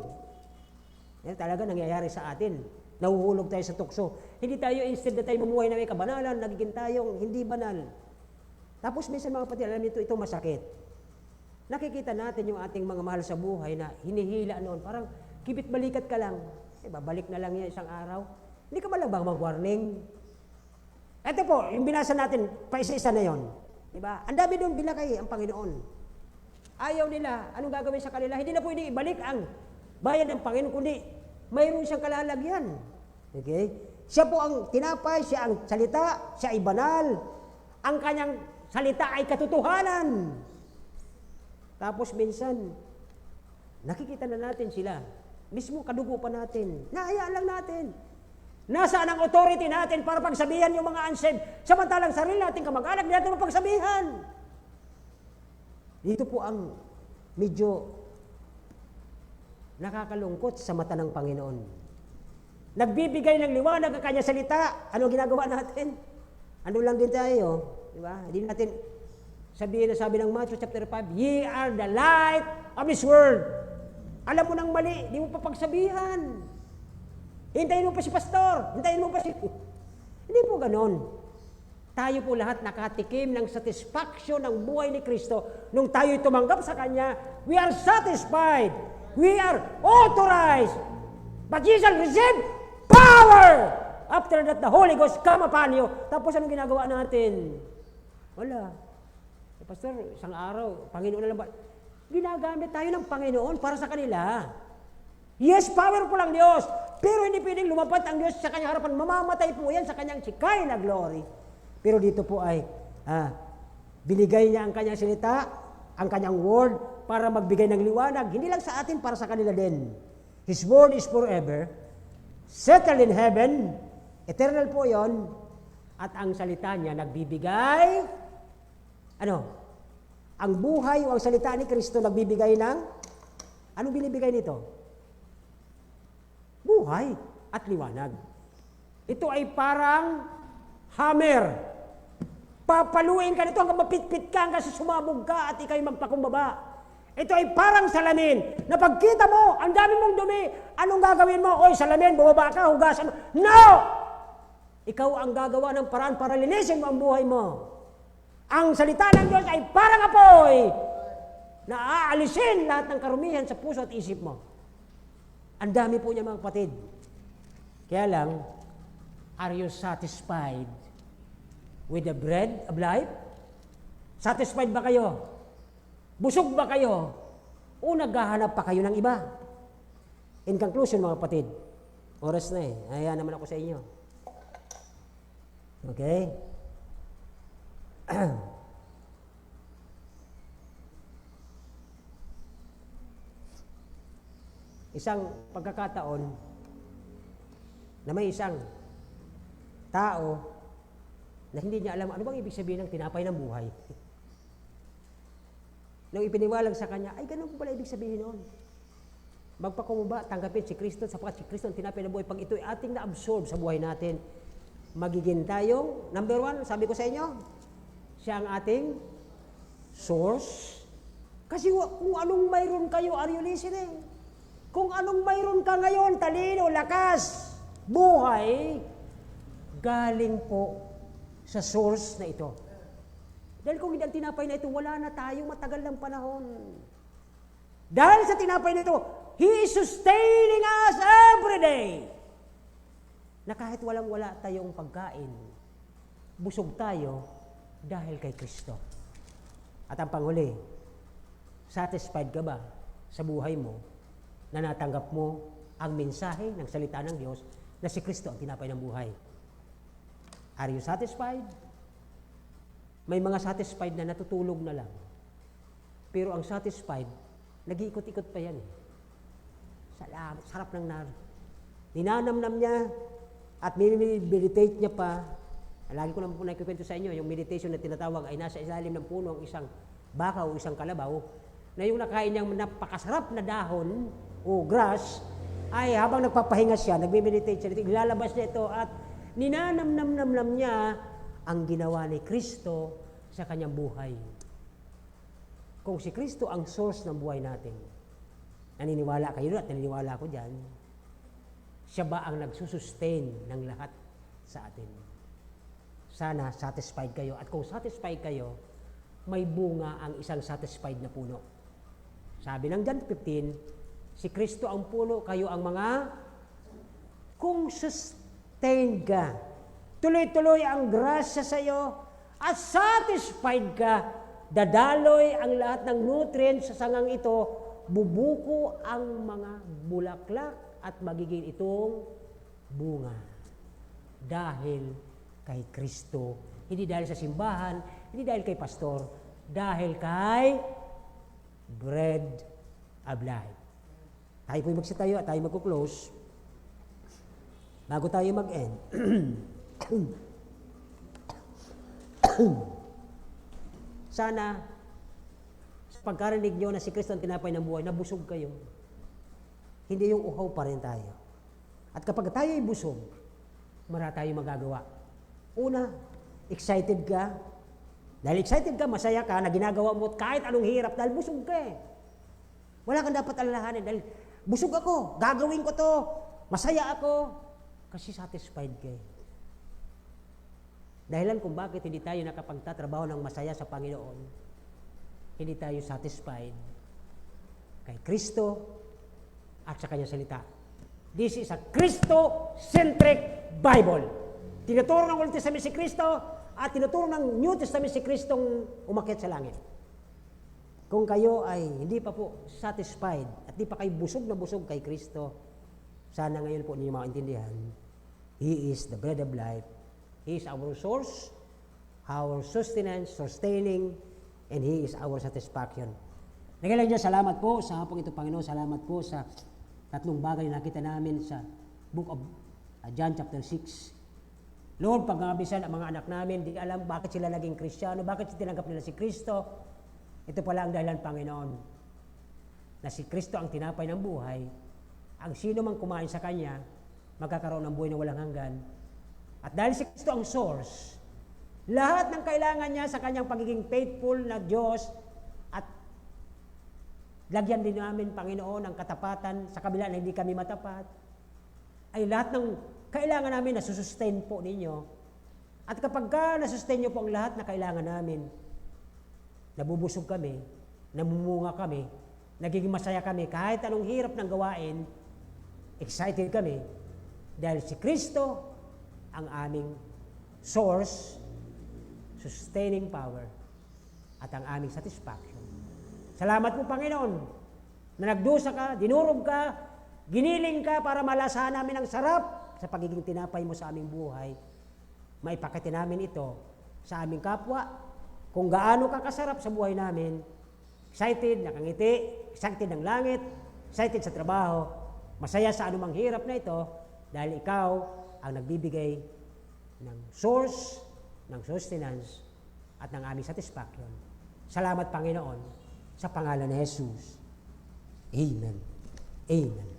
Yan talaga nangyayari sa atin. Nahuhulog tayo sa tukso. Hindi tayo, instead na tayo mamuhay na may kabanalan, nagiging tayong hindi banal. Tapos minsan mga kapatid, alam nito, ito masakit. Nakikita natin yung ating mga mahal sa buhay na hinihila noon. Parang kibit-balikat ka lang. Babalik na lang yan isang araw. Hindi ka malabang mag-warning. Ito po, yung binasa natin, paisa-isa na yon. Diba? Ang dami doon binakay ang Panginoon. Ayaw nila, anong gagawin sa kanila? Hindi na pwede ibalik ang bayan ng Panginoon, kundi mayroon siyang kalalagyan. Okay? Siya po ang tinapay, siya ang salita, siya ay banal. Ang kanyang salita ay katotohanan. Tapos minsan, nakikita na natin sila. Mismo kadugo pa natin. Nahayaan lang natin. Nasaan ang authority natin para pagsabihan yung mga unsaved? Samantalang sarili natin kamag-anak, hindi natin mapagsabihan. Dito po ang medyo nakakalungkot sa mata ng Panginoon. Nagbibigay ng liwanag ang kanya salita. Ano ginagawa natin? Ano lang din tayo, di ba? Hindi natin sabihin na sabi ng Matthew chapter 5, ye are the light of this world. Alam mo nang mali, di mo pa pagsabihan. Hintayin mo pa si pastor, hintayin mo pa si... Hindi po ganon. Tayo po lahat nakatikim ng satisfaction ng buhay ni Kristo. Nung tayo'y tumanggap sa Kanya, we are satisfied. We are authorized. But ye shall receive power. After that, the Holy Ghost come upon you. Tapos anong ginagawa natin? Wala. Pastor, isang araw, Panginoon na lang ba? Ginagamit tayo ng Panginoon para sa kanila. Yes, powerful ang Diyos. Pero hindi pwedeng lumapat ang Diyos sa kanyang harapan. Mamamatay po yan sa kanyang sikay na glory. Pero dito po ay, binigay niya ang kanyang salita, ang kanyang word, para magbigay ng liwanag. Hindi lang sa atin, para sa kanila din. His word is forever, settled in heaven, eternal po yon. At ang salita niya nagbibigay, ang buhay o ang salita ni Kristo nagbibigay ng, anong binibigay nito? Buhay at liwanag. Ito ay parang hammer. Papaluin ka nito hanggang mapitpit ka, hanggang sumabog ka at ikaw'y magpakumbaba. Ito ay parang salamin na pagkita mo, ang dami mong dumi, anong gagawin mo? Oy, salamin, bumaba ka, hugasan mo. No! Ikaw ang gagawa ng paraan para linisin mo ang buhay mo. Ang salita ng Diyos ay parang apoy na aalisin lahat ng karumihan sa puso at isip mo. Ang dami po niya mga kapatid. Kaya lang, are you satisfied with the bread of life? Satisfied ba kayo? Busog ba kayo? O naghahanap pa kayo ng iba? In conclusion mga kapatid, oras na Hayaan naman ako sa inyo. Okay? isang pagkakataon na may isang tao na hindi niya alam ano bang ibig sabihin ng tinapay ng buhay. Nung ipiniwalag sa kanya, ay ganun po pala ibig sabihin noon. Magpakumbaba, tanggapin si Kristo sapagkat si Kristo ang tinapay ng buhay. Pag ito'y ating na-absorb sa buhay natin, magiging tayong, number one, sabi ko sa inyo, siya ang ating source. Kasi kung anong mayroon kayo, are you listening? Kung anong mayroon ka ngayon, talino, lakas, buhay, galing po sa source na ito. Dahil kung hindi ang tinapay na ito, wala na tayong matagal ng panahon. Dahil sa tinapay na ito, He is sustaining us every day. Na kahit walang-wala tayong pagkain, busog tayo dahil kay Kristo. At ang panghuli, satisfied ka ba sa buhay mo na natanggap mo ang mensahe ng salita ng Diyos na si Kristo ang tinapay ng buhay? Are you satisfied? May mga satisfied na natutulog na lang. Pero ang satisfied, nag-iikot-ikot pa yan. Sarap ng ninanamnam niya at meditate niya pa. Lagi ko naman po nakikwento sa inyo, yung meditation na tinatawag ay nasa ilalim ng puno ang isang baka o isang kalabaw na yung nakain niyang napakasarap na dahon o grass ay habang nagpapahinga siya, nagme-meditate siya, ilalabas niya ito at ninanamnam niya ang ginawa ni Kristo sa kanyang buhay. Kung si Kristo ang source ng buhay natin, naniniwala kayo at naniniwala ako dyan, siya ba ang nagsusustain ng lahat sa atin? Sana satisfied kayo. At kung satisfied kayo, may bunga ang isang satisfied na puno. Sabi ng John 15, si Kristo ang puno, kayo ang mga kung sustain ka, tuloy-tuloy ang grasya sa iyo, at satisfied ka, dadaloy ang lahat ng nutrients sa sangang ito, bubuko ang mga bulaklak at magiging itong bunga. Dahil kay Kristo, hindi dahil sa simbahan, hindi dahil kay pastor, dahil kay bread of life. Tayo po'y magsitayo at tayo magkuklose. Bago tayo mag-end, sana sa pagkarinig nyo na si Kristo ang tinapay ng buhay, nabusog kayo. Hindi yung uhaw pa rin tayo. At kapag tayo ay busog, marami tayo magagawa. Una, excited ka. Dahil excited ka, masaya ka na ginagawa mo kahit anong hirap dahil busog ka eh. Wala kang dapat alalahanin dahil busog ako, gagawin ko to, masaya ako. Kasi satisfied ka eh. Dahilan kung bakit hindi tayo nakapagtatrabaho ng masaya sa Panginoon, hindi tayo satisfied kay Kristo at sa Kanyang salita. This is a Christo-centric Bible. Tinuturo ng Old Testament si Kristo at tinuturo ng New Testament si Kristong umakyat sa langit. Kung kayo ay hindi pa po satisfied at hindi pa kayo busog na busog kay Kristo, sana ngayon po ninyo maintindihan, He is the bread of life. He is our source, our sustenance, sustaining, and He is our satisfaction. Nagalang Diyos, salamat po sa hapong ito, Panginoon. Salamat po sa tatlong bagay na nakita namin sa book of John chapter 6. Lord, pag-abisan ang mga anak namin, di alam bakit sila naging Kristiyano, bakit tinanggap nila si Kristo. Ito pala ang dahilan, Panginoon, na si Kristo ang tinapay ng buhay. Ang sino mang kumain sa Kanya, magkakaroon ng buhay na walang hanggan. At dahil si Kristo ang source, lahat ng kailangan niya sa Kanyang pagiging faithful na Diyos at lagyan din namin, Panginoon, ang katapatan sa kabila na hindi kami matapat, ay lahat ng kailangan namin na susustain po ninyo. At kapag nasustain niyo po ang lahat na kailangan namin, nabubusog kami, namumunga kami, nagiging masaya kami, kahit anong hirap ng gawain, excited kami, dahil si Kristo ang aming source, sustaining power, at ang aming satisfaction. Salamat po, Panginoon, na nagdusa ka, dinurog ka, giniling ka para malasahan namin ang sarap sa pagiging tinapay mo sa aming buhay. Maipakita namin ito sa aming kapwa, kung gaano ka kasarap sa buhay namin. Excited, nakangiti, excited ng langit, excited sa trabaho, Masaya sa anumang hirap na ito dahil ikaw ang nagbibigay ng source, ng sustenance, at ng aming satisfaction. Salamat, Panginoon, sa pangalan ni Jesus. Amen. Amen.